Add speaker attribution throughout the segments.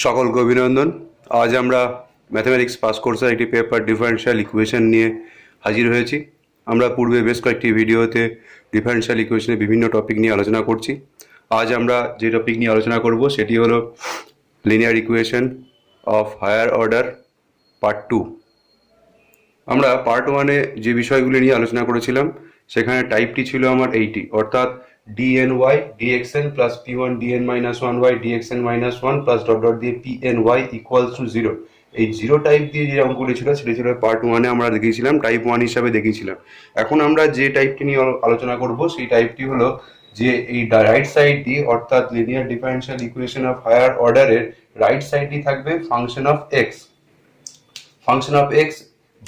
Speaker 1: সকলকে অভিনন্দন। আজ আমরা ম্যাথমেটিক্স পাস কোর্সের একটি পেপার ডিফারেনশিয়াল ইকুয়েশন নিয়ে হাজির হয়েছি। আমরা পূর্বে বেশ কয়েকটি ভিডিওতে ডিফারেনশিয়াল ইকুয়েশনের বিভিন্ন টপিক নিয়ে আলোচনা করছি। আজ আমরা যে টপিক নিয়ে আলোচনা করব সেটি হলো linear equation of higher order part 2। আমরা পার্ট 1-এ যে বিষয়গুলি নিয়ে আলোচনা করেছিলাম সেখানে টাইপটি ছিল আমার এইটি, অর্থাৎ dny dxn plus p1 dn minus 1y dxn minus 1 plus dot dot দিয়ে pny ইকুয়ালস টু 0। এই জিরো টাইপ দিয়ে যে অঙ্কগুলি ছিল সেটি ছিল পার্ট 1-এ আমরা দেখিয়েছিলাম, টাইপ 1 হিসাবে দেখিয়েছিলাম। এখন আমরা যে টাইপটি নিয়ে আলোচনা করব সেই টাইপটি হলো যে এই রাইট সাইডটি, অর্থাৎ linear differential equation of higher অর্ডারের রাইট সাইডটি থাকবে ফাংশন অফ এক্স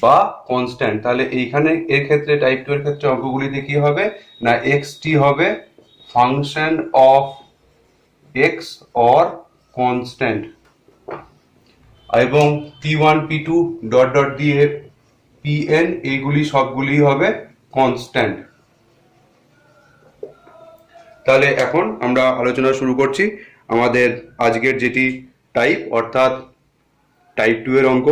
Speaker 1: বা কনস্ট্যান্ট। তাহলে এইখানে এর ক্ষেত্রে টাইপ 2 এর ক্ষেত্রে অঙ্কগুলিতে কি হবে না, এক্সটি হবে function of x or constant, এবং p1 p2 ডট ডট দিয়ে pn এইগুলি সবগুলি হবে কনস্ট্যান্ট। তাহলে এখন আমরা আলোচনা শুরু করছি আমাদের আজকের যেটি টাইপ, অর্থাৎ টাইপ 2 এর অঙ্ক,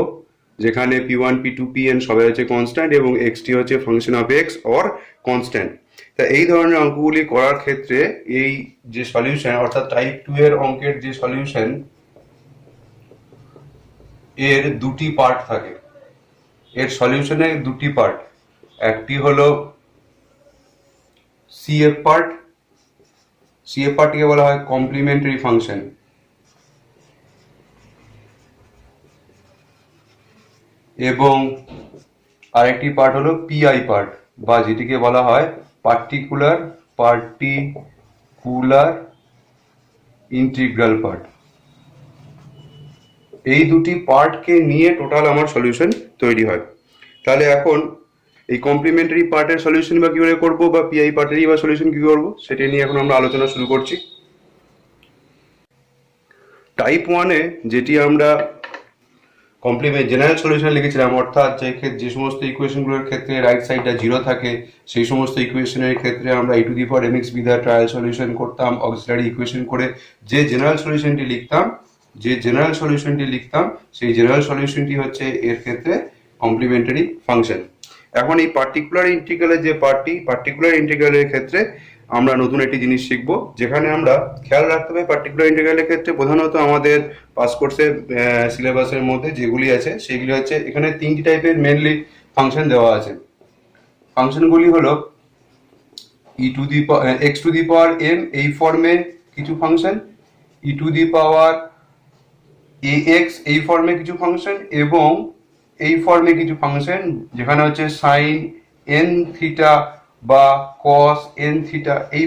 Speaker 1: যেখানে p1 p2 pn সবাই হচ্ছে কনস্ট্যান্ট এবং এক্সটি হচ্ছে function of x or constant. তা এই ধরনের অঙ্কগুলি করার ক্ষেত্রে এই যে সলিউশন, অর্থাৎ টাইপ 2 এর অঙ্কের যে সলিউশন, এর দুটি পার্ট থাকে। এর সলিউশনের দুটি পার্ট, একটি হলো সিএফ পার্টকে বলা হয় কমপ্লিমেন্টারি ফাংশন, এবং আরেকটি পার্ট হলো পিআই পার্ট, বা যেটিকে বলা হয় পার্টিকুলার ইন্টিগ্রাল পার্ট। এই দুটি পার্টকে নিয়ে টোটাল আমার সলিউশন তৈরি হয়। তাহলে এখন এই কমপ্লিমেন্টারি পার্টের সলিউশন বা কিভাবে করবো, বা পিআই পার্টেরই বা সলিউশন কি করবো, সেটা নিয়ে এখন আমরা আলোচনা শুরু করছি। টাইপ 1-এ যেটি আমরা কমপ্লিমেন্ট জেনারেল সলিউশন লিখেছিলাম, অর্থাৎ যে সমস্ত ইকুয়েশনগুলোর ক্ষেত্রে রাইট সাইডটা জিরো থাকে সেই সমস্ত ইকুয়েশনের ক্ষেত্রে আমরা e⁴mx বিধা ট্রায়াল সলিউশন করতাম অক্সিলারি ইকুয়েশন করে। যে জেনারেল সলিউশনটি লিখতাম সেই জেনারেল সলিউশনটি হচ্ছে এর ক্ষেত্রে কমপ্লিমেন্টারি ফাংশন। এখন এই পার্টিকুলার ইন্টিগ্রালের ক্ষেত্রে আমরা নতুন একটি জিনিস শিখবো, যেখানে আমরা খেয়াল রাখতে হবে পার্টিকুলার ইন্টিগ্রালের ক্ষেত্রে প্রধানত আমাদের পাস কোর্সের সিলেবাসের মধ্যে যেগুলি আছে সেগুলি হচ্ছে, এখানে তিনটি টাইপের মেনলি ফাংশন দেওয়া আছে। ফাংশনগুলি হলো x two the power m এই ফর্মে কিছু function, e to the power ax এই ফর্মে কিছু ফাংশন, এবং এই ফর্মে কিছু ফাংশন যেখানে হচ্ছে সাইন n থিটা বা cos n থিটা এই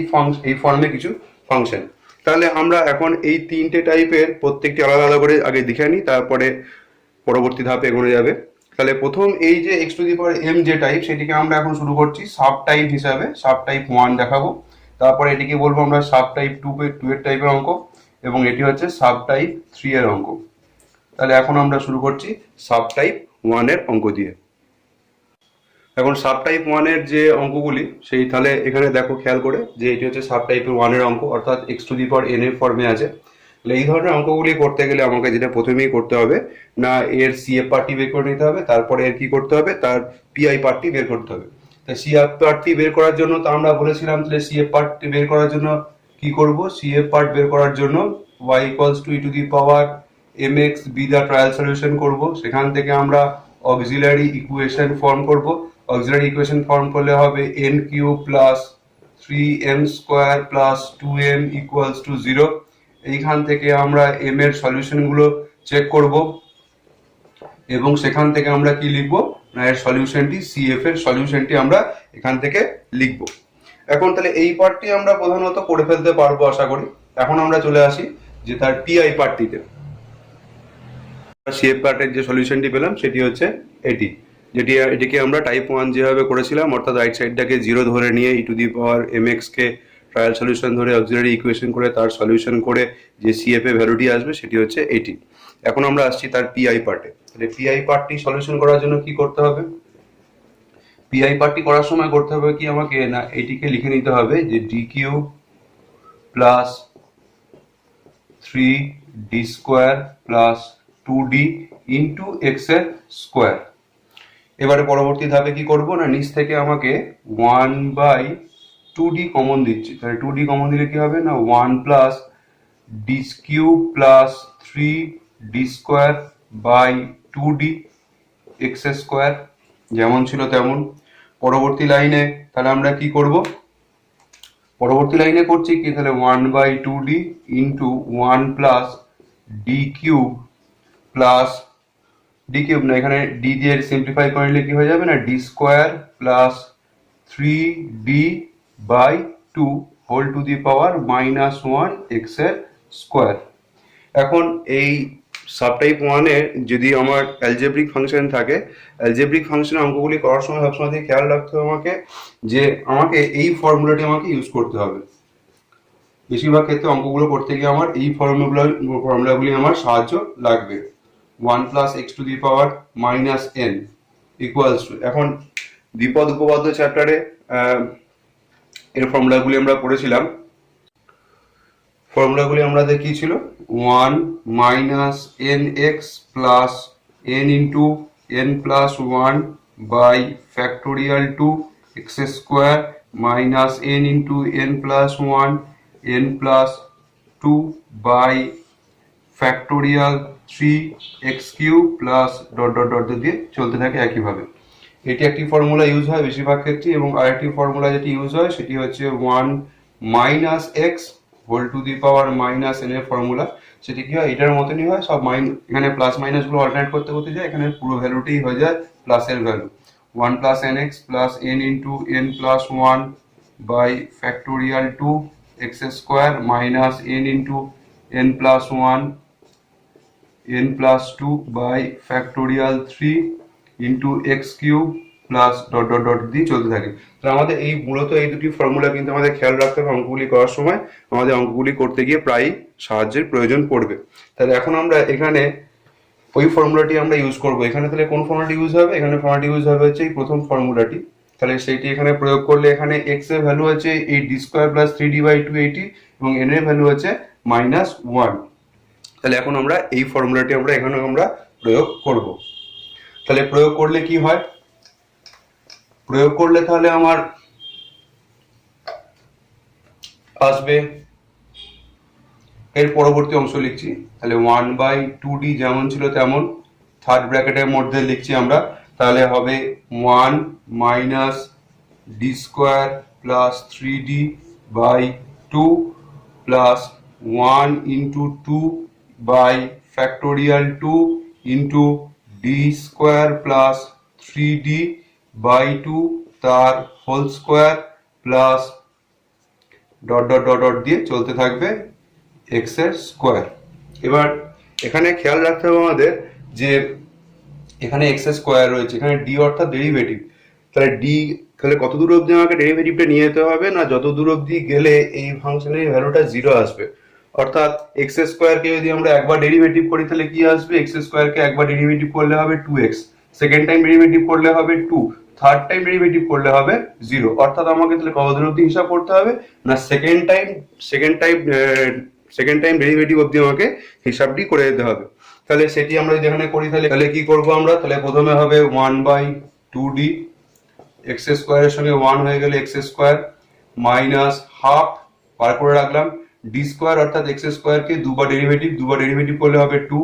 Speaker 1: ফর্মে কিছু ফাংশন। তাহলে আমরা এখন এই তিনটে টাইপের প্রত্যেকটি আলাদা আলাদা করে আগে দেখে নিই, তারপরে পরবর্তী ধাপে এগোনো যাবে। তাহলে প্রথম এই যে x two the power m যে টাইপ, সেটিকে আমরা এখন শুরু করছি সাব টাইপ হিসাবে, সাব টাইপ 1 দেখাবো। তারপরে এটিকে বলবো আমরা সাব টাইপ 2 এর টাইপের অঙ্ক, এবং এটি হচ্ছে সাব টাইপ 3 এর অঙ্ক। তাহলে এখন আমরা শুরু করছি সাব টাইপ 1 এর অঙ্ক দিয়ে। এখন সাব টাইপ 1 এর যে অঙ্কগুলি সেই, তাহলে এখানে দেখো খেয়াল করে যে এটি হচ্ছে সাব টাইপের 1 এর অঙ্ক, অর্থাৎ x two the power n এর ফর্মে আছে। তাহলে এই ধরনের অঙ্কগুলি করতে গেলে আমাকে যেটা প্রথমেই করতে হবে না, এর সিএফ পার্টটি বের করে নিতে হবে, তারপরে এর কি করতে হবে, তার পিআই পার্টটি বের করতে হবে। তাই সিএফ পার্টটি বের করার জন্য তো আমরা বলেছিলাম, তাহলে সিএফ পার্টটি বের করার জন্য কি করব, সিএফ পার্ট বের করার জন্য y equals to e to the power mx be the trial solution করব। সেখান থেকে আমরা অক্সিলারি ইকুয়েশন ফর্ম করব। অক্সিলারি ইকুয়েশন ফর্ম করলে হবে n cube plus 3m square plus 2m equals to 0। এইখান থেকে আমরা m এর সলিউশনগুলো চেক করব, এবং সেখান থেকে আমরা কি লিখব না, এর সলিউশনটি সিএফ এর সলিউশনটি আমরা এখান থেকে লিখব। এখন তাহলে এই পার্টটি আমরা প্রধানত করে ফেলতে পারবো আশা করি। এখন আমরা চলে আসি যে তার পিআই পার্টটিতে। সিএফ পার্টের যে সলিউশনটি পেলাম সেটি হচ্ছে এটিকে আমরা টাইপ 1 যেভাবে করেছিলাম, অর্থাৎ রাইট সাইডটাকে 0 ধরে নিয়ে e to the power mx K trial solution ধরে অক্সিলারি ইকুয়েশন করে তার সলিউশন করে যে সিএফ এ ভ্যালুটি আসবে সেটি হচ্ছে এটি। এখন আমরা আসছি তার পিআই পার্টে। তাহলে পিআই পার্টটি সলিউশন করার জন্য কি করতে হবে, পিআই পার্টটি করার সময় করতে হবে কি আমাকে না, এটিকে লিখে নিতে হবে যে D cube plus 3 D square plus 2d into x এর স্কোয়ার। এবারে পরবর্তী ধাপে কি করব না, নিচ থেকে আমাকে 1/2d কমন দিচ্ছি, তাহলে 2d কমন দিলে কি হবে না 1 plus D cube plus 3d square by 2d x square, যেমন ছিল তেমন। পরবর্তী লাইনে তাহলে আমরা কি করব, পরবর্তী লাইনে করছি কি, তাহলে 1/2d into 1 plus D cube plus D cube না, এখানে ডি দিয়ে সিম্পলিফাই করে নিলে কি হয়ে যাবে না D square plus 3d by 2 whole to the power -1 x এর স্কোয়ার। এখন এই সাবটাইপ 1-এ যদি আমার অ্যালজেব্রিক ফাংশন থাকে, অ্যালজেব্রিক ফাংশনের অঙ্কগুলি করার সময় সবসময় থেকে খেয়াল রাখতে হবে আমাকে যে আমাকে এই ফর্মুলাটি আমাকে ইউজ করতে হবে। বেশিরভাগ ক্ষেত্রে অঙ্কগুলো করতে গিয়ে আমার এই ফর্মুলাগুলি আমার সাহায্য লাগবে। 1 plus x to the power -n equals to, এখন দ্বিপদ উপপাদ্য চ্যাপ্টারে এর ফর্মুলাগুলি আমরা পড়েছিলাম। ফর্মুলাগুলি আমাদের কি ছিল, 1 minus n x plus n into n plus 1 by factorial 2 x square minus n into n plus 1 n plus 2 by factorial 3 x cube plus dot dot dot দিয়ে চলতে থাকে একইভাবে। এটি একটি ফর্মুলা ইউজ হয় বেশিরভাগ ক্ষেত্রে, এবং আরেকটি ফর্মুলা যেটি ইউজ হয় সেটি হচ্ছে 1 minus x whole to the power -n এর ফর্মুলা। সেটি কি হয়, এটার মতনই হয়, সব এখানে প্লাস মাইনাস গুলো অল্টারনেট করতে করতে যায়, এখানে পুরো ভ্যালুটাই হয়ে যায় প্লাসের value. 1 plus n x plus n into n plus 1 by factorial 2 x square minus n into n plus 1 n plus 2 by factorial 3 into x cube plus dot dot dot দিয়ে চলতে থাকে। তো আমাদের এই মূলত এই দুটি ফর্মুলা কিন্তু আমাদের খেয়াল রাখতে হবে অঙ্কগুলি করার সময়, আমাদের অঙ্কগুলি করতে গিয়ে প্রায় সাহায্যের প্রয়োজন পড়বে। তাহলে এখন আমরা এখানে ওই ফর্মুলাটি আমরা ইউজ করব। এখানে তাহলে কোন ফর্মুলাটি ইউজ হবে, এখানে ফর্মুলাটি ইউজ হবে হচ্ছে এই প্রথম ফর্মুলাটি। তাহলে সেইটি এখানে প্রয়োগ করলে এখানে এক্স এর ভ্যালু হচ্ছে এই ডি স্কোয়ার প্লাস 3d/2 এইটি, এবং এন এর ভ্যালু হচ্ছে -1। তাহলে এখন আমরা এই ফর্মুলাটি আমরা এখানে আমরা প্রয়োগ করব। তাহলে প্রয়োগ করলে কি হয়, প্রয়োগ করলে তাহলে আমার আসবে, এর পরবর্তী অংশ লিখছি, তাহলে 1/2d যেমন ছিল তেমন থার্ড ব্র্যাকেটের মধ্যে লিখছি আমরা, তাহলে হবে 1 minus D square plus 3d by 2 plus 1 into 2 by factorial 2 into D square plus 3d by 2 তার whole square plus dot dot dot dot দিয়ে চলতে থাকবে এক্স এর স্কোয়ার। এবার এখানে খেয়াল রাখতে হবে আমাদের যে এখানে এক্স এর স্কোয়ার রয়েছে, এখানে ডি অর্থাৎ ডেরিভেটিভ। তাহলে ডি তাহলে কত দূর অবধি আমাকে ডেরিভেটিভটা নিয়ে যেতে হবে না, যত দূর অবধি গেলে এই ফাংশনের ভ্যালুটা 0 আসবে। অর্থাৎ এক্স স্কোয়ারকে যদি আমরা একবার ডেরিভেটিভ করি তাহলে কি আসবে, এক্স স্কোয়ারকে একবার ডেরিভেটিভ করলে হবে 2x, সেকেন্ড টাইম ডেরিভেটিভ করলে হবে 2, থার্ড টাইম ডেরিভেটিভ করলে হবে 0। অর্থাৎ আমাকে তাহলে কত দূর অবধি হিসাব করতে হবে না, সেকেন্ড টাইম ডেরিভেটিভ অবধি আমাকে হিসাবটি করে যেতে হবে। তাহলে সেটি আমরা যদি এখানে করি তাহলে কি করব আমরা, তাহলে প্রথমে হবে 1/2d, এক্স স্কোয়ারের সঙ্গে 1 হয়ে গেলে এক্স স্কোয়ার মাইনাস হাফ বার করে রাখলাম ডি স্কোয়ার, অর্থাৎ এক্স স্কোয়ারকে দুবার ডেরিভেটিভ করলে হবে 2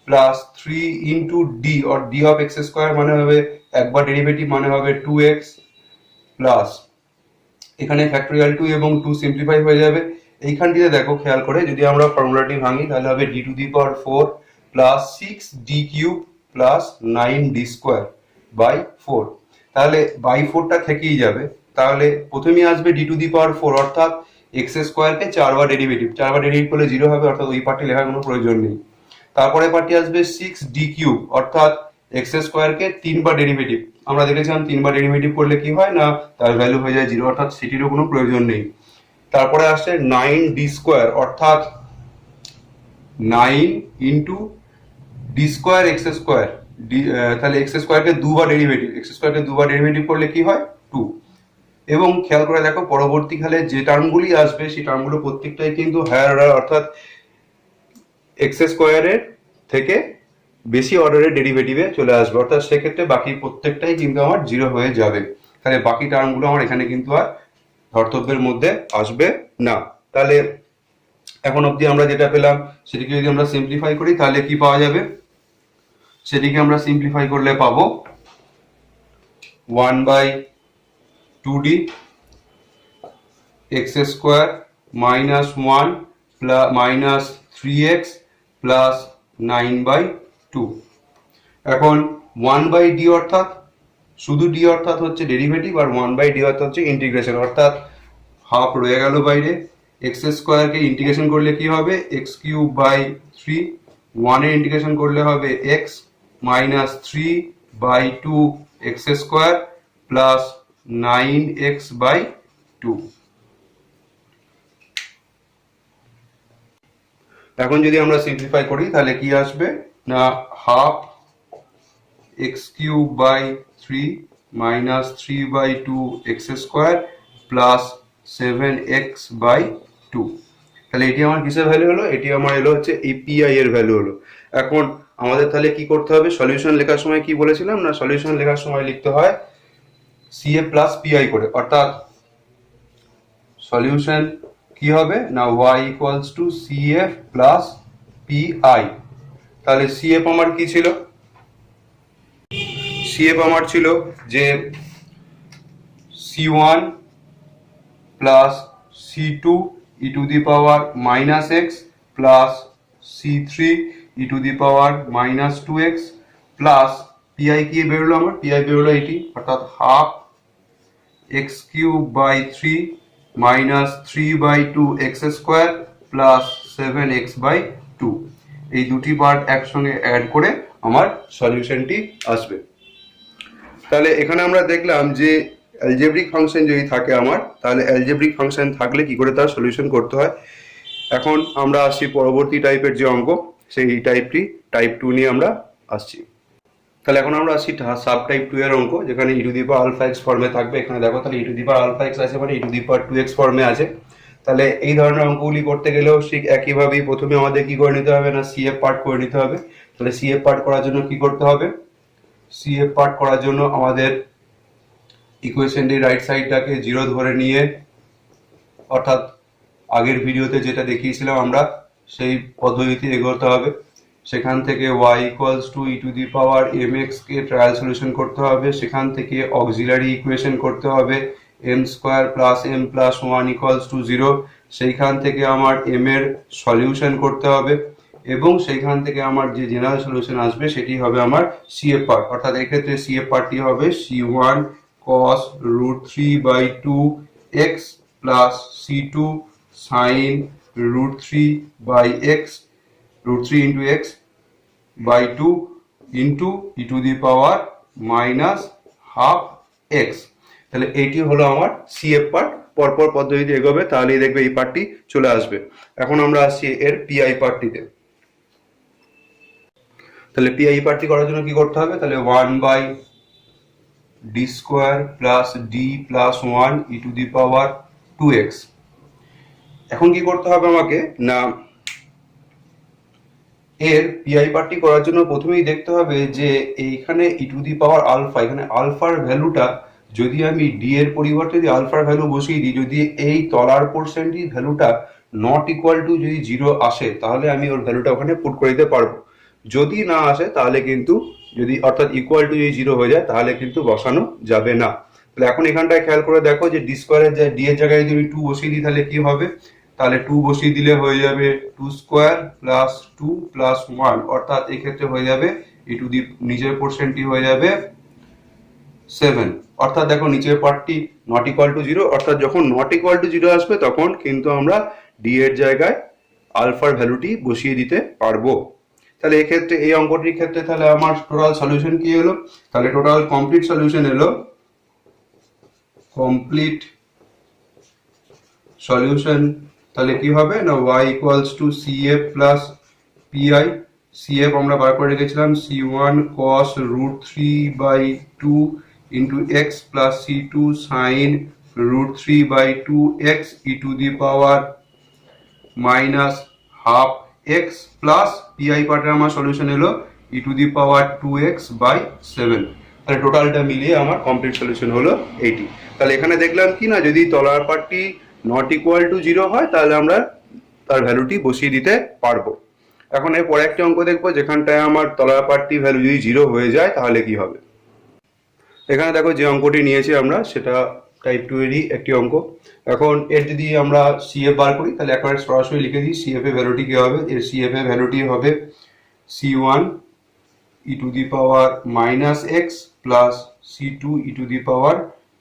Speaker 1: plus 3 into D or D of x square মানে হবে একবার ডেরিভেটিভ মানে হবে 2x প্লাস এখানে ফ্যাক্টোরিয়াল 2 এবং 2 সিম্পলিফাই হয়ে যাবে। এইখানটিতে দেখো খেয়াল করে যদি আমরা ফর্মুলাটি ভাঙি তাহলে হবে d to the power 4 plus 6d cube plus 9d square by 4। তাহলে বাই 4টা থেকেই যাবে, তাহলে প্রথমেই আসবে d টু দি পাওয়ার 4 অর্থাৎ এক্স স্কোয়ারকে 4বার ডেরিভেটিভ করলে 0 হবে, অর্থাৎ ওই পার্টটি লেখার কোনো প্রয়োজন নেই। তারপরে পার্টটি আসবে 6d কিউব অর্থাৎ এক্স স্কোয়ারকে 3বার ডেরিভেটিভ, আমরা দেখেছিলাম 3বার ডেরিভেটিভ করলে কি হয় না তার ভ্যালু হয়ে যায় 0, অর্থাৎ সেটিরও কোনো প্রয়োজন নেই। তারপরে আসছে 9d স্কোয়ার অর্থাৎ 9 into D square x square, তাহলে এক্স স্কোয়ারকে দুবার ডেরিভেটিভ করলে কি হয় 2। এবং খেয়াল করে দেখো পরবর্তীকালে যে টার্মগুলি আসবে সেই টার্মগুলো প্রত্যেকটাই কিন্তু হায়ার অর্ডার, অর্থাৎ এক্স স্কোয়ারের থেকে বেশি অর্ডারের ডেরিভেটিভে চলে আসবে, অর্থাৎ সেক্ষেত্রে বাকি প্রত্যেকটাই কিন্তু আমার জিরো হয়ে যাবে। তাহলে বাকি টার্মগুলো আমার এখানে কিন্তু আর ধর্তব্যের মধ্যে আসবে না। তাহলে এখন অবধি আমরা যেটা পেলাম সেটিকে যদি আমরা সিম্পলিফাই করি তাহলে কি পাওয়া যাবে, সেটিকে আমরা সিম্পলিফাই করলে পাবো 1/2d x square minus 1 plus minus 3x plus 9/2। এখন 1/d অর্থাৎ শুধু d অর্থাৎ হচ্ছে ডেরিভেটিভ, আর 1/d অর্থাৎ হচ্ছে ইন্টিগ্রেশন, অর্থাৎ হাফ রয়ে গেল বাইরে। এক্স স্কোয়ারকে ইন্টিগ্রেশন করলে কি হবে, x³ 1 এর ইন্টিগ্রেশন করলে হবে x minus 3/2 x square plus 9x/2। এখন যদি আমরা সিম্পলিফাই করি তাহলে কি আসবে না, half x³ minus 3/2 x square plus 7x/2। তাহলে এটি আমার কিসের ভ্যালু হলো, এটি আমার এলো হচ্ছে এই পিআই এর ভ্যালু হলো। এখন আমাদের তাহলে কি করতে হবে, সলিউশন লেখার সময় কি বলেছিলাম না, সলিউশন লেখার সময় লিখতে হয় সিএ প্লাস পিআই করে, অর্থাৎ সলিউশন কি হবে না y equals two CF plus PI. তাহলে সিএফ আমার কি ছিল, সিএফ আমার ছিল যে c1 plus c2 E to the power minus x plus c3 E to the power minus 2x plus PI কি বেরোলো আমার, পিআই বেরোলো এটি, অর্থাৎ half x³ minus 3/2 x square plus 7x/2। এই দুটি পার্ট একসঙ্গে অ্যাড করে আমার সলিউশনটি আসবে। তাহলে এখানে আমরা দেখলাম যে অ্যালজেব্রিক ফাংশন যদি থাকে আমার, তাহলে অ্যালজেব্রিক ফাংশন থাকলে কি করে তার সলিউশন করতে হয়। এখন আমরা আসছি পরবর্তী টাইপের যে অঙ্ক, সেই টাইপটি টাইপ 2 নিয়ে আমরা আসছি। তাহলে এখন আমরা আসছি সাব টাইপ 2 এর অঙ্ক, যেখানে e to the power alpha x ফর্মে থাকবে। এখানে দেখো তাহলে e to the power alpha x আছে মানে ই টু দি পাওয়ার 2x ফর্মে আছে। তাহলে এই ধরনের অঙ্কগুলি করতে গেলেও ঠিক একইভাবেই প্রথমে আমাদের কি করে নিতে হবে না, সিএফ পার্ট করে নিতে হবে। তাহলে সিএফ পার্ট করার জন্য কি করতে হবে, সিএফ পার্ট করার জন্য আমাদের ইকুয়েশনটির রাইট সাইডটাকে 0 ধরে নিয়ে, অর্থাৎ আগের ভিডিওতে যেটা দেখিয়েছিলাম আমরা সেই পদ্ধতিতে এগোতে হবে। সেখান থেকে y equals two E to the power mx K trial solution করতে হবে। সেখান থেকে অক্সিলারি ইকুয়েশন করতে হবে m square plus m plus 1 equals to 0। সেইখান থেকে আমার m এর সলিউশন করতে হবে এবং সেইখান থেকে আমার যে জেনারেল সলিউশন আসবে সেটি হবে আমার সিএফ পার্ট, অর্থাৎ এক্ষেত্রে সিএফ পার্টটি হবে c1 cos √3/2x plus c2 sin √3/x √3 into x by 2 into e to the power minus half x। তাহলে এইটি হলো আমার সিএফ পার্ট। পরপর পদ্ধতিতে এগোবে তাহলেই দেখবে এই পার্টটি চলে আসবে। এখন আমরা আসছি এর পিআই পার্টটিতে। তাহলে পিআই পার্টটি করার জন্য কি করতে হবে, তাহলে 1/d square plus d plus 1 E to the power 2x। এখন কি করতে হবে আমাকে না, এর পিআই পার্টটি করার জন্য প্রথমেই দেখতে হবে যে এইখানে ই টু দি পাওয়ার আলফা, এখানে আলফার ভ্যালুটা যদি আমি ডি এর পরিবর্তে যদি আলফার ভ্যালু বসিয়ে দিই, যদি এই তলার পোর্শনটির ভ্যালুটা নট ইকুয়াল টু যদি 0 আসে তাহলে আমি ওর ভ্যালুটা ওখানে পুট করে দিতে পারবো। যদি না আসে তাহলে কিন্তু, যদি অর্থাৎ ইকুয়াল টু যদি 0 হয়ে যায় তাহলে কিন্তু বসানো যাবে না। তাহলে এখন এখানটায় খেয়াল করে দেখো যে ডি স্কোয়ারের ডি এর জায়গায় যদি 2 বসিয়ে দিই তাহলে কি হবে, তাহলে 2 বসিয়ে দিলে হয়ে যাবে 2 স্কোয়ার প্লাস 2 প্লাস 1, অর্থাৎ এক্ষেত্রে হয়ে যাবে ই টু দি নিচের পোর্শনটি হয়ে যাবে 7। অর্থাৎ দেখো নিচের পার্টটি নট ইকুয়াল টু 0, অর্থাৎ যখন নট ইকুয়াল টু 0 আসবে তখন কিন্তু আমরা ডি এর জায়গায় আলফার ভ্যালুটি বসিয়ে দিতে পারবো। তাহলে এক্ষেত্রে এই অঙ্কটির ক্ষেত্রে তাহলে আমার টোটাল সলিউশন কি হলো, তাহলে টোটাল কমপ্লিট সলিউশন এলো, কমপ্লিট সলিউশন তাহলে কি হবে না y equals two CF plus PI। CF আমরা বার করে রেখেছিলাম C1 cos √3/2 into x plus C2 sin √3/2x e to the power minus half x plus PI পার্টের আমার সলিউশন এলো ই to the power 2x by 7। তাহলে টোটালটা মিলিয়ে আমার কমপ্লিট সলিউশন হলো এইটি। তাহলে এখানে দেখলাম কি না, যদি তলার পার্টটি নট ইকুয়াল টু 0 হয় তাহলে আমরা তার ভ্যালুটি বসিয়ে দিতে পারবো। এখন এর পরে একটা অঙ্ক দেখবো যেখানটায় আমার তলার পার্টটি ভ্যালু যদি 0 হয়ে যায় তাহলে কি হবে। এখানে দেখো যে অঙ্কটি নিয়েছি আমরা সেটা টাইপ 2 এরই একটি অঙ্ক। এখন এর যদি আমরা সিএফ বার করি তাহলে একবারে সরাসরি লিখে দিই সিএফ এর ভ্যালুটি কি হবে। এর সিএফ এর ভ্যালুটি হবে c1 E to the power minus x plus c2 E to the power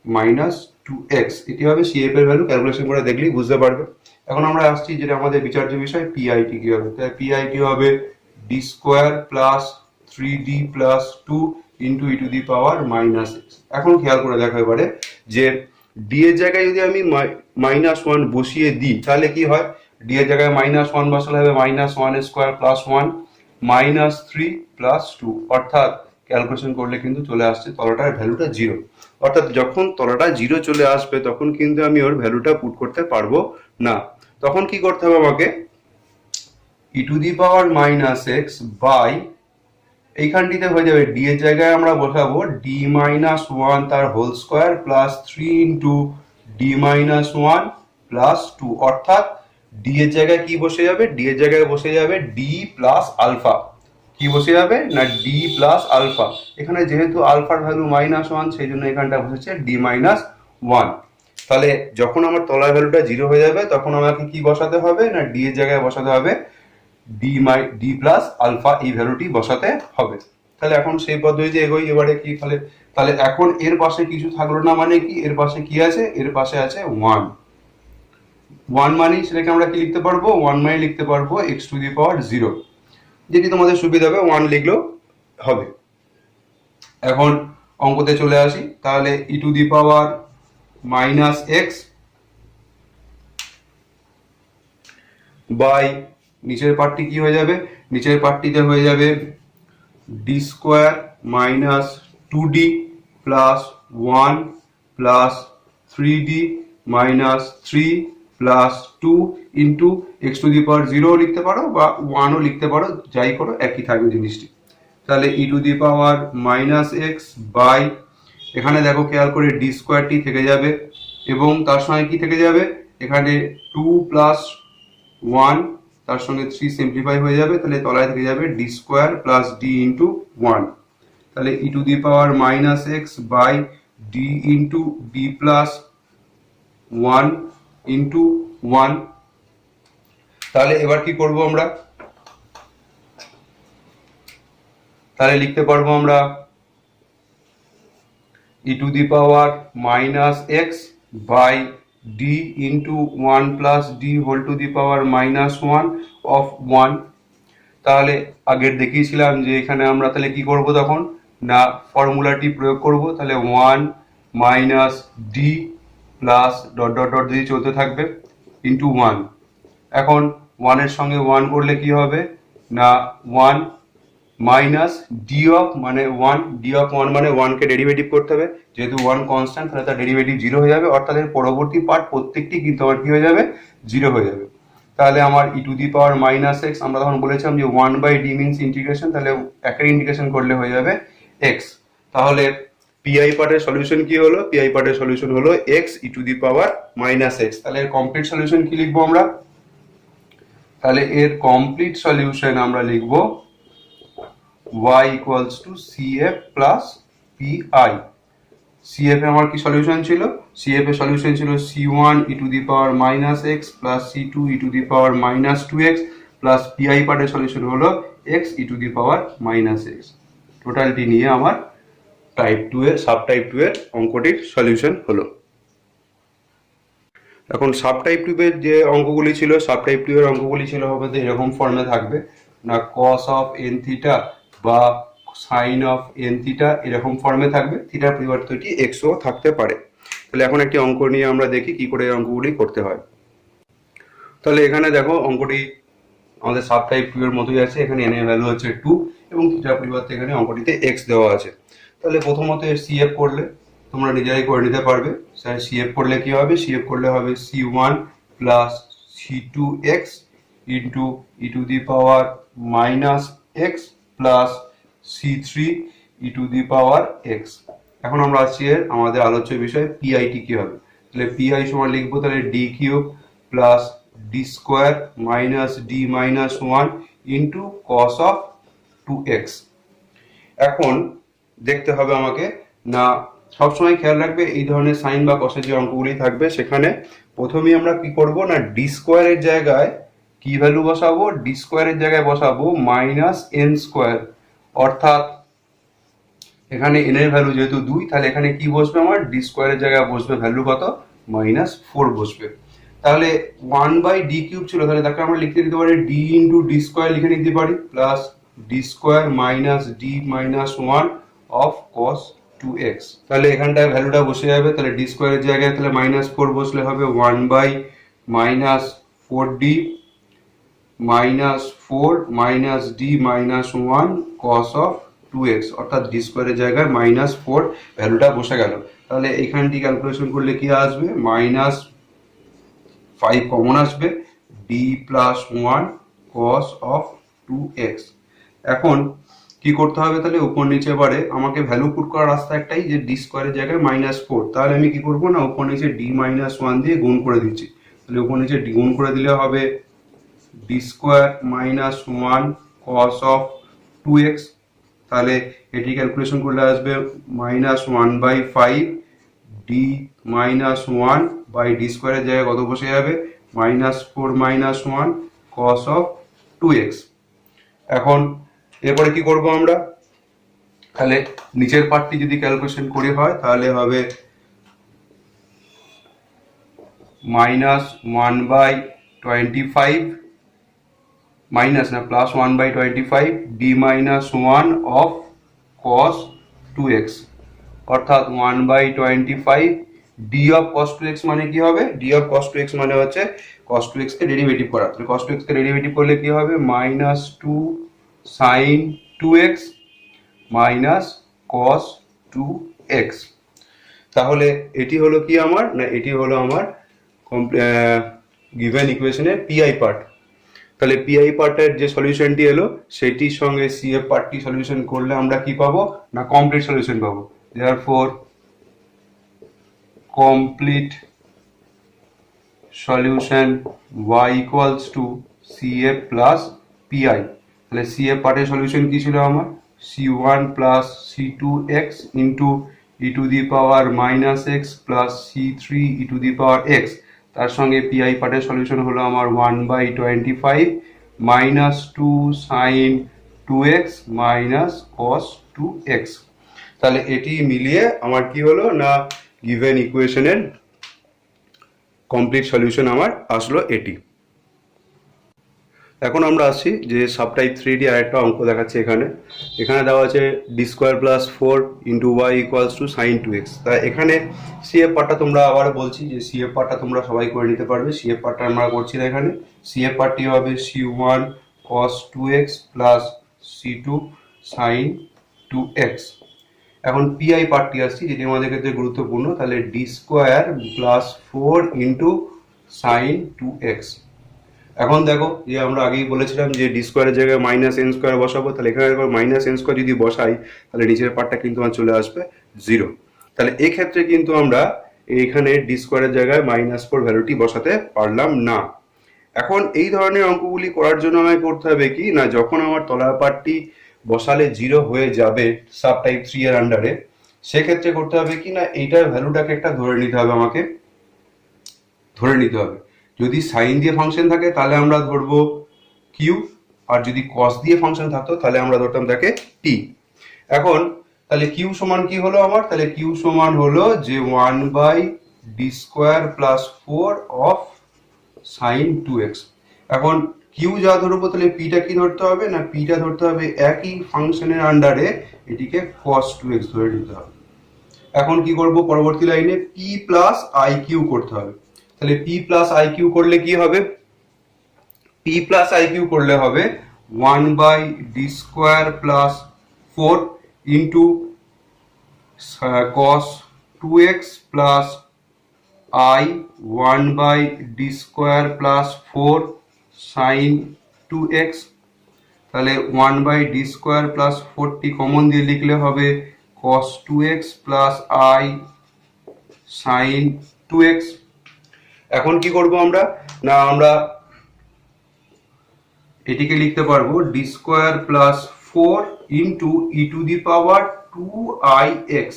Speaker 1: minus 2x। এটি হবে সিএফ এর ভ্যালু। ক্যালকুলেশন করে দেখলেই বুঝতে পারবে। এখন আমরা আসছি যেটা আমাদের বিচার্য বিষয় পিআইটি কি হবে। তাই পিআইটি হবে D square plus 3d plus 2 into E to the power minus x. এখন খেয়াল করে দেখো এবারে যে ডি এর জায়গায় যদি আমি -1 বসিয়ে দিই তাহলে কি হয়, ডি এর জায়গায় -1 বসালে হবে -1 স্কোয়ার প্লাস 1 -3 প্লাস 2, অর্থাৎ ক্যালকুলেশন করলে কিন্তু চলে আসছে তলাটার ভ্যালুটা 0। অর্থাৎ যখন তলাটা 0 চলে আসবে তখন কিন্তু আমি ওর ভ্যালুটা পুট করতে পারবো না। তখন কি করতে হবে আমাকে, e to the power minus x by এইখানটিতে হয়ে যাবে ডি এর জায়গায় আমরা বসাবো ডি মাইনাস 1 তার whole square plus 3 into D minus 1 plus 2, অর্থাৎ ডি এর জায়গায় কি বসে যাবে, ডি এর জায়গায় বসে যাবে ডি প্লাস আলফা। কি বসে যাবে না ডি প্লাস আলফা। এখানে যেহেতু আলফার ভ্যালু -1 সেই জন্য এখানটা বসেছে ডি মাইনাস 1। তাহলে যখন আমার তলার ভ্যালুটা 0 হয়ে যাবে তখন আমাকে কি বসাতে হবে না ডি এর জায়গায় বসাতে হবে ডি প্লাস আলফা, এই ভ্যালুটি বসাতে হবে। তাহলে এখন সেই পদ্ধতিতে এগোই। এবারে কি তাহলে, তাহলে এখন এর পাশে কিছু থাকলো না, মানে কি এর পাশে কি আছে, এর পাশে আছে 1 মানে সেটাকে আমরা কি লিখতে পারবো, 1 মানে লিখতে পারবো এক্স টু দি পাওয়ার 0, যেটি তোমাদের সুবিধা হবে 1 লিখলেও হবে। এখন অঙ্কতে চলে আসি। তাহলে e to the power minus x by নিচের পার্টটি কি হয়ে যাবে, নিচের পার্টটিতে হয়ে যাবে d square minus 2d plus 1 plus 3d minus 3 plus 2 into x to the power 0 লিখতে পারো বা 1ও লিখতে পারো, যাই করো একই থাকবে জিনিসটি। তাহলে e to the power minus x by এখানে দেখো খেয়াল করে ডি স্কোয়ারটি থেকে যাবে এবং তার সঙ্গে কি থেকে যাবে, এখানে 2 প্লাস 1 তার সঙ্গে 3 সিম্পলিফাই হয়ে যাবে, তাহলে তলায় থেকে যাবে d square plus d into 1। তাহলে e to the power minus x by d into d plus 1 into 1। তাহলে এবার কি করব আমরা, তাহলে লিখতে পারবো আমরা e to the power minus x by d into 1 plus d whole to the power -1 of 1। তাহলে আগের দেখিয়েছিলাম যে এখানে আমরা তাহলে কি করব, তখন না ফর্মুলাটি প্রয়োগ করব। তাহলে 1 minus D plus dot dot dot দিয়ে চলতে থাকবে ইন্টু 1। এখন 1 এর সঙ্গে 1 করলে কি হবে না 1 মাইনাস ডি অফ মানে 1, ডি অফ 1 মানে 1 কে ডেরিভেটিভ করতে হবে, যেহেতু 1 কনস্ট্যান্ট তাহলে তার ডেরিভেটিভ 0 হয়ে যাবে, অর্থাৎ এর পরবর্তী পার্ট প্রত্যেকটি কিন্তু আমার কি হয়ে যাবে 0 হয়ে যাবে। তাহলে আমার e to the power minus x, আমরা তখন বলেছিলাম যে 1 বাই ডি মিনস ইন্টিগ্রেশন, তাহলে একের ইন্টিগ্রেশন করলে হয়ে যাবে এক্স। তাহলে পিআই পার্টের সলিউশন কি হলো, পিআই পার্টের সলিউশন হলো x E to the power minus x. তাহলে এর কমপ্লিট সলিউশন কি লিখবো আমরা, তাহলে এর কমপ্লিট সলিউশন আমরা লিখবো y equals to cf plus pi। cf এ আমার কি সলিউশন ছিল, cf এর সলিউশন ছিল c1 e to the power minus x plus c2 e to the power minus 2x plus pi পার্টের সলিউশন হলো x e to the power minus x। টোটালটি নিয়ে আমার type 2 এর সাব টাইপ 2 এর অঙ্কটির solution হলো। এখন সাব টাইপ 2 এর যে অঙ্কগুলি ছিল, সাব টাইপ 2 এর অঙ্কগুলি ছিল হবে এরকম ফর্মে থাকবে না cos অফ n থিটা বা সাইন অফ এন থিটা, এরকম ফর্মে থাকবে, থিটার পরিবর্তে এটি এক্সও থাকতে পারে। তাহলে এখন একটি অঙ্ক নিয়ে আমরা দেখি কি করে এই অঙ্কগুলি করতে হয়। তাহলে এখানে দেখো অঙ্কটি আমাদের সাব টাইপ 2 এর মতোই আছে, এখানে n এর ভ্যালু হচ্ছে 2 এবং থিটার পরিবর্তে এখানে অঙ্কটিতে x দেওয়া আছে। তাহলে প্রথমত এর সিএফ করলে তোমরা নিজেরাই করে নিতে পারবে। স্যার সিএফ করলে কি হবে, সিএফ করলে হবে c1 plus c2x into E to the power minus x plus c3 E to the power x. এখন আমরা আসছি আমাদের আলোচ্য বিষয় পিআইটি কি হবে। তাহলে পিআই সমান লিখবো তাহলে D cube plus D square minus D minus one into cos of 2x। এখন দেখতে হবে আমাকে না, সবসময় খেয়াল রাখবে এই ধরনের সাইন বা কসের যে অঙ্কগুলি থাকবে সেখানে প্রথমেই আমরা কি করব না, ডি স্কোয়ারের জায়গায় কি ভ্যালু বসাবো, ডি স্কোয়ারের জায়গায় বসাবো মাইনাস এন স্কোয়ার। অর্থাৎ এখানে এন এর ভ্যালু যেহেতু 2, তাহলে এখানে কি বসবে আমার, ডি স্কোয়ারের জায়গায় বসবে ভ্যালু কত, -4 বসবে। তাহলে 1/d কিউব ছিল, তাহলে তাকে আমরা লিখতে দিতে পারি d ইন্টু ডি স্কোয়ার লিখে নিতে পারি plus D square minus D minus one of cos 2x। তাহলে এখানটায় ভ্যালুটা বসে যাবে, তাহলে ডি স্কোয়ারের জায়গায় তাহলে -4 বসলে হবে 1/-4d -4 minus D minus one cos of 2x, অর্থাৎ ডি স্কোয়ারের জায়গায় -4 ভ্যালুটা বসে গেল। তাহলে এখানটি ক্যালকুলেশন করলে কি আসবে, -5 কমন আসবে, D plus one cos of 2x। এখন কি করতে হবে, তাহলে উপর নিচে বারে আমাকে ভ্যালু পুট করার রাস্তা একটাই, যে ডি স্কোয়ারের জায়গায় -4। তাহলে আমি কি করবো না, উপর নিচে ডি মাইনাস ওয়ান দিয়ে গুণ করে দিচ্ছি। তাহলে উপর নিচে গুণ করে দিলে হবে D square minus one cos of 2x। তাহলে এটি ক্যালকুলেশন করলে আসবে -1/5 D minus one by D স্কোয়ারের জায়গায় কত বসে যাবে, -4 minus one cos of 2x। এখন এরপরে কি করব আমরা, তাহলে নিচের পার্টটি যদি ক্যালকুলেশন করি হয় তাহলে হবে -1/25 মাইনাস না plus 1/25 D minus one of cos 2x, অর্থাৎ 1/25 ডি অফ কস 2x মানে কি হবে, ডি অফ কস 2x মানে হচ্ছে কস 2x কে ডেরিভেটিভ করা। তাহলে কস 2x কে ডেরিভেটিভ করলে কি হবে, -2 sin 2x minus cos 2x। তাহলে এটি হলো কি আমার না, এটি হলো আমার গিভেন ইকুয়েশনের পিআই পার্ট। তাহলে পিআই পার্টের যে সলিউশনটি এলো সেটির সঙ্গে সিএফ পার্টটি সলিউশন করলে আমরা কি পাবো না, কমপ্লিট সলিউশন পাবো। Therefore complete solution y equals two CF plus PI. তাহলে সিএফ পার্টের সলিউশন কি ছিল আমার, c1 plus c2x into E to the power -x plus c3 E to the power x। তার সঙ্গে পিআই পার্টের সলিউশন হলো আমার 1/25 -2 sin 2x minus cos 2x। তাহলে এটি মিলিয়ে আমার কি হলো না, গিভেন ইকুয়েশনের কমপ্লিট সলিউশন আমার আসলো এটি। এখন আমরা আসছি যে সাবটাইপ 3D আরেকটা অঙ্ক দেখাচ্ছে এখানে। এখানে দেওয়া আছে D square plus 4 into y equals to sine 2x। তা এখানে সিএফ পার্টটা তোমরা আবার বলছি যে সিএফ পার্টটা তোমরা সবাই করে নিতে পারবে। সিএফ পার্টটা আমরা করছি না এখানে। সিএফ পার্টটি হবে c1 cos 2x plus c2 sign 2x। এখন পিআই পার্টটি আসছি যেটি আমাদের ক্ষেত্রে গুরুত্বপূর্ণ। তাহলে D square plus 4 into sign 2x। এখন দেখো যে আমরা আগেই বলেছিলাম যে ডি স্কোয়ারের জায়গায় -n স্কোয়ার বসাবো। তাহলে এখানে -n স্কোয়ার যদি বসাই তাহলে নিচের পার্টটা কিন্তু আমার চলে আসবে 0। তাহলে এক্ষেত্রে কিন্তু আমরা এইখানে ডি স্কোয়ারের জায়গায় -4 ভ্যালুটি বসাতে পারলাম না। এখন এই ধরনের অঙ্কগুলি করার জন্য আমায় করতে হবে কি না, যখন আমার তলার পার্টটি বসালে 0 হয়ে যাবে সাব টাইপ 3 এর আন্ডারে, সেক্ষেত্রে করতে হবে কি না, এইটার ভ্যালুটাকে একটা ধরে নিতে হবে, আমাকে ধরে নিতে হবে। যদি সাইন দিয়ে ফাংশন থাকে তাহলে আমরা ধরবো কিউ, আর যদি কস দিয়ে ফাংশন থাকতো তাহলে আমরা ধরতাম তাকে টি। এখন তাহলে কিউ সমান কি হলো আমার, তাহলে কিউ সমান হলো যে 1/d square plus 4 of sign 2x। এখন কিউ যা ধরবো তাহলে পিটা কি ধরতে হবে না, পিটা ধরতে হবে একই ফাংশনের আন্ডারে এটিকে cos 2x ধরে নিতে হবে। এখন কি করব, পরবর্তী লাইনে পি প্লাস আই কিউ করতে হবে। তাহলে পি প্লাস আই কিউ করলে কি হবে, পি প্লাস আই কিউ করলে হবে 1/d square plus 4 into cos 2x plus i 1/d square plus 4 sine 2x, তাহলে 1/d² প্লাস 4t কমন দিয়ে লিখলে হবে cos 2x plus i sign 2x। এখন কি করব আমরা, না আমরা এটিকে লিখতে পারবো d² প্লাস 4 ইন্টু e⁻²2ix,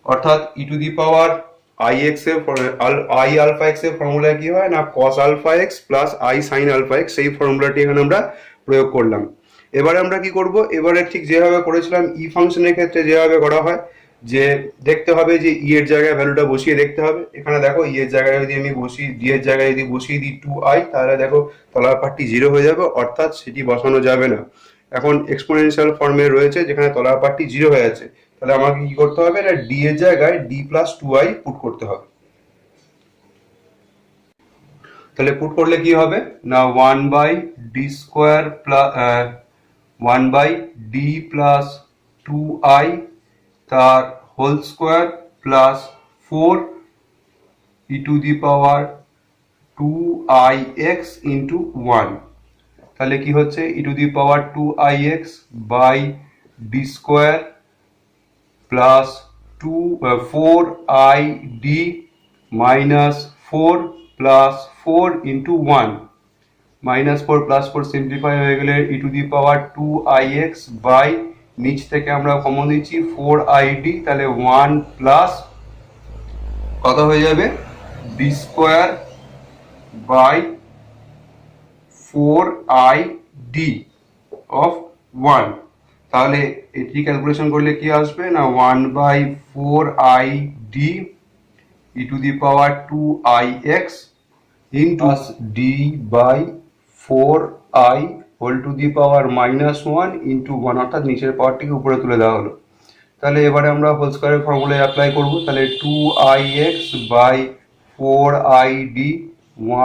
Speaker 1: অর্থাৎ e⁻ix এর i আলফা x এর ফর্মুলা কি হয় না cos alpha x plus i sin alpha x, সেই ফর্মুলাটি এখানে আমরা প্রয়োগ করলাম। এবারে আমরা কি করব, এবারে ঠিক যেভাবে করেছিলাম ই ফাংশনের ক্ষেত্রে যেভাবে করা হয়, যে দেখতে হবে যে ই এর জায়গায় ভ্যালুটা বসিয়ে দেখতে হবে। এখানে দেখো ই এর জায়গায় যদি আমি বসিয়ে ডি এর জায়গায় যদি বসিয়ে দিই 2i, তাহলে দেখো তলার পার্টটি 0 হয়ে যাবে, অর্থাৎ সেটি বসানো যাবে না। এখন এক্সপোনেনশিয়াল ফর্মে রয়েছে যেখানে তলার পার্টটি 0 হয়ে আছে, তাহলে আমাকে কি করতে হবে না ডি এর জায়গায় d প্লাস 2i পুট করতে হবে। তাহলে পুট করলে কি হবে না 1/d² plus 1/d plus 2i তার whole square plus 4 e⁻² into 1, তাহলে কি হচ্ছে e⁻²ix by d² plus 4id minus 4 plus 4 into 1, -4 plus 4 simplify হয়ে গেলে e⁻²ix বাই নিচ থেকে আমরা কমন দিচ্ছি 4id, তাহলে 1 প্লাস কত হয়ে যাবে d² বাই 4id অফ 1, তাহলে এটি ক্যালকুলেশন করলে কি আসবে না 1/4id e⁻²ix into d by 4i whole to the power -1 into 1, অর্থাৎ নিচের পাওয়ারটিকে উপরে তুলে দেওয়া হলো। তাহলে এবারে আমরা হোল স্কোয়ারের ফর্মুলায় অ্যাপ্লাই করব, তাহলে 2ix by 4id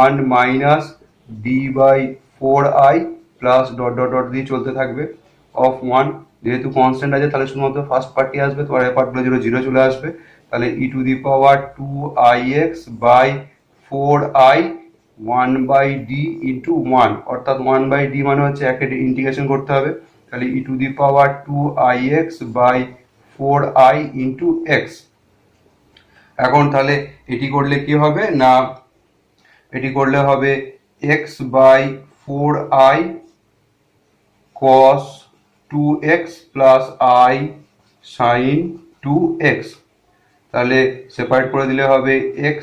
Speaker 1: 1 minus d by 4i plus dot dot dot দিয়ে চলতে থাকবে অফ 1, যেহেতু কনস্ট্যান্ট আছে তাহলে শুধুমাত্র ফার্স্ট পার্টটি আসবে, তো পরের পার্টগুলো 0 0 চলে আসবে, তাহলে e⁻²ix by 4i 1/d into 1, অর্থাৎ 1/d মানে হচ্ছে একে ইন্টিগ্রেশন করতে হবে, তাহলে e⁻²ix by 4i into x। এখন তাহলে এটি করলে কি হবে না এটি করলে হবে x by 4i cos 2x plus i sin 2x, তাহলে সেপারেট করে দিলে হবে x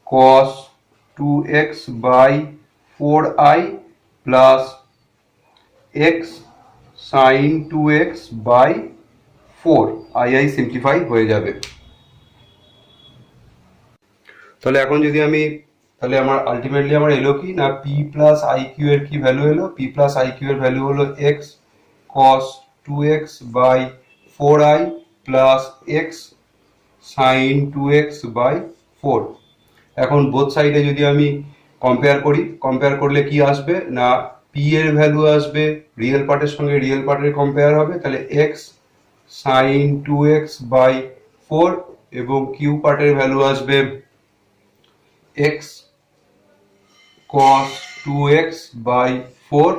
Speaker 1: cos 2x by 4i plus x sin 2x by 4, i simplify হয়ে যাবে। তাহলে এখন যদি আমি তাহলে আমার আলটিমেটলি আমার এলো কি না p প্লাস iq এর কি ভ্যালু এলো, p প্লাস iq এর ভ্যালু হলো x cos 2x by 4i plus x sin 2x by 4। এখন বোথ সাইডে যদি আমি কম্পেয়ার করলে কি আসবে না p এর ভ্যালু আসবে রিয়েল পার্টের সঙ্গে রিয়েল পার্টের কম্পেয়ার হবে, তাহলে x sin 2x বাই 4 এবং q পার্টের ভ্যালু আসবে x cos 2x বাই 4,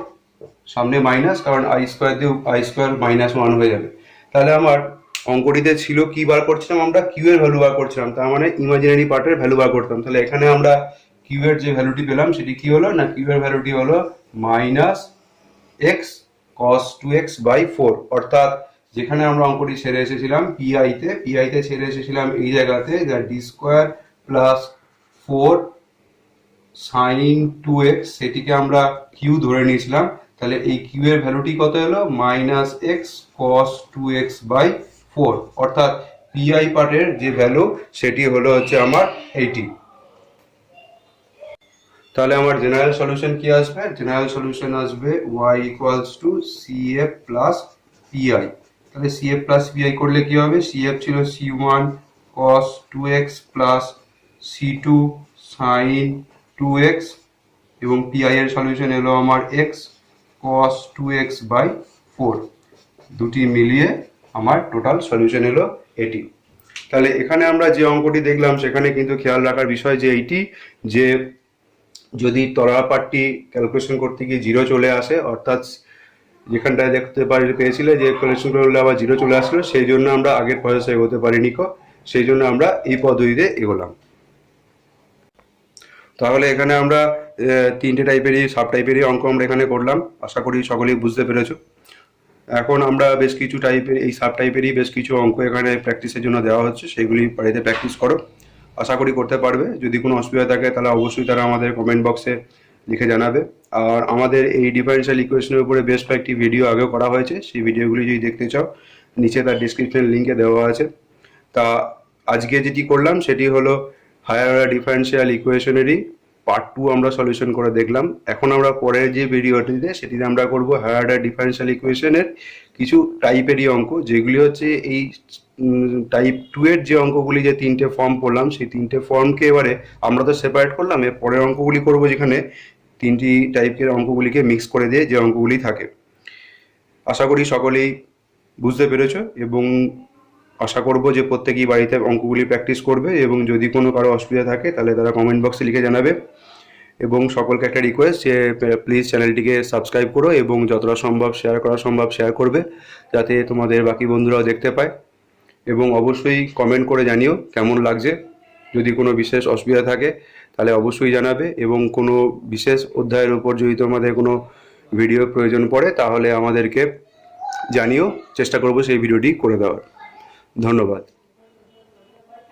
Speaker 1: সামনে মাইনাস কারণ i² -1 হয়ে যাবে। তাহলে আমার অঙ্কটিতে ছিল কি বার করছিলাম আমরা কিউ এর ভ্যালু বার করছিলাম, তার মানে ইমাজিনারি পার্টের ভ্যালু বার করতাম। তাহলে এখানে আমরা কিউ এর যে ভ্যালুটি পেলাম সেটি কি হলো না কিউ এর ভ্যালুটি হলো -x cos 2x বাই 4, অর্থাৎ যেখানে আমরা অঙ্কটি ছেড়ে এসেছিলাম পিআই তে ছেড়ে এসেছিলাম এই জায়গাতে d² প্লাস 4 sin 2x, সেটিকে আমরা কিউ ধরে নিয়েছিলাম, তাহলে এই কিউ এর ভ্যালুটি কত হলো -x cos 2x বাই 4, অর্থাৎ পিআই পার্টের যে ভ্যালু সেটি হলো হচ্ছে আমার 80। তাহলে আমার জেনারেল সলিউশন কি আসবে, জেনারেল সলিউশন আসবে y = cf প্লাস পিআই। তাহলে cf প্লাস পিআই করলে কি হবে, cf ছিল c1 cos 2x plus c2 sin 2x এবং পিআই এর সলিউশন এলো আমার x cos 2x বাই 4, দুটি মিলিয়ে আমার টোটাল সলিউশন এলো এটি। তাহলে এখানে আমরা যে অঙ্কটি দেখলাম সেখানে কিন্তু খেয়াল রাখার বিষয় যে এইটি যে যদি তলার পার্টটি ক্যালকুলেশন করতে গিয়ে 0 চলে আসে, অর্থাৎ যেখানটায় দেখতে পেয়েছিলে যে ক্যালকুলেশন করলে আবার 0 চলে আসলো, সেই জন্য আমরা আগের প্রসেসে এগোতে পারিনি, সেই জন্য আমরা এই পদ্ধতিতে এগোলাম। তাহলে এখানে আমরা তিনটে টাইপেরই সাব টাইপেরই অঙ্ক আমরা এখানে করলাম, আশা করি সকলেই বুঝতে পেরেছো। এখন আমরা বেশ কিছু টাইপের এই সাব টাইপেরই বেশ কিছু অঙ্ক এখানে প্র্যাকটিসের জন্য দেওয়া হচ্ছে, সেগুলি বাড়িতে প্র্যাকটিস করো, আশা করি করতে পারবে। যদি কোনো অসুবিধা থাকে তাহলে অবশ্যই তারা আমাদের কমেন্ট বক্সে লিখে জানাবে। আর আমাদের এই ডিফারেন্সিয়াল ইকুয়েশনের উপরে বেশ কয়েকটি ভিডিও আগেও করা হয়েছে, সেই ভিডিওগুলি যদি দেখতে চাও নিচে তার ডিসক্রিপশন লিঙ্কে দেওয়া আছে। তা আজকে যেটি করলাম সেটি হলো হায়ার অর্ডার ডিফারেন্সিয়াল ইকুয়েশনেরই পার্ট 2 আমরা সলিউশন করে দেখলাম। এখন আমরা পরের যে ভিডিওটিতে সেটিতে আমরা করব হায়ার অর্ডার ডিফারেন্সিয়াল ইকুয়েশনের কিছু টাইপেরই অঙ্ক, যেগুলি হচ্ছে এই টাইপ 2 এর যে অঙ্কগুলি, যে তিনটে ফর্ম পড়লাম সেই তিনটে ফর্মকে এবারে আমরা তো সেপারেট করলাম, এর পরের অঙ্কগুলি করব যেখানে তিনটি টাইপের অঙ্কগুলিকে মিক্স করে দিয়ে যে অঙ্কগুলি থাকে। আশা করি সকলেই বুঝতে পেরেছো এবং আশা করব যে প্রত্যেকেই বাড়িতে অঙ্কগুলি প্র্যাকটিস করবে, এবং যদি কোনো কারো অসুবিধা থাকে তাহলে তারা কমেন্ট বক্সে লিখে জানাবে। এবং সকলকে একটা রিকোয়েস্ট যে প্লিজ চ্যানেলটিকে সাবস্ক্রাইব করো এবং যতটা সম্ভব শেয়ার করা সম্ভব শেয়ার করবে, যাতে তোমাদের বাকি বন্ধুরাও দেখতে পায়। এবং অবশ্যই কমেন্ট করে জানিও কেমন লাগছে। যদি কোনো বিশেষ অসুবিধা থাকে তাহলে অবশ্যই জানাবে, এবং কোনো বিশেষ অধ্যায়ের উপর যদি তোমাদের কোনো ভিডিও প্রয়োজন পড়ে তাহলে আমাদেরকে জানিও, চেষ্টা করব সেই ভিডিওটি করে দেওয়ার। ধন্যবাদ।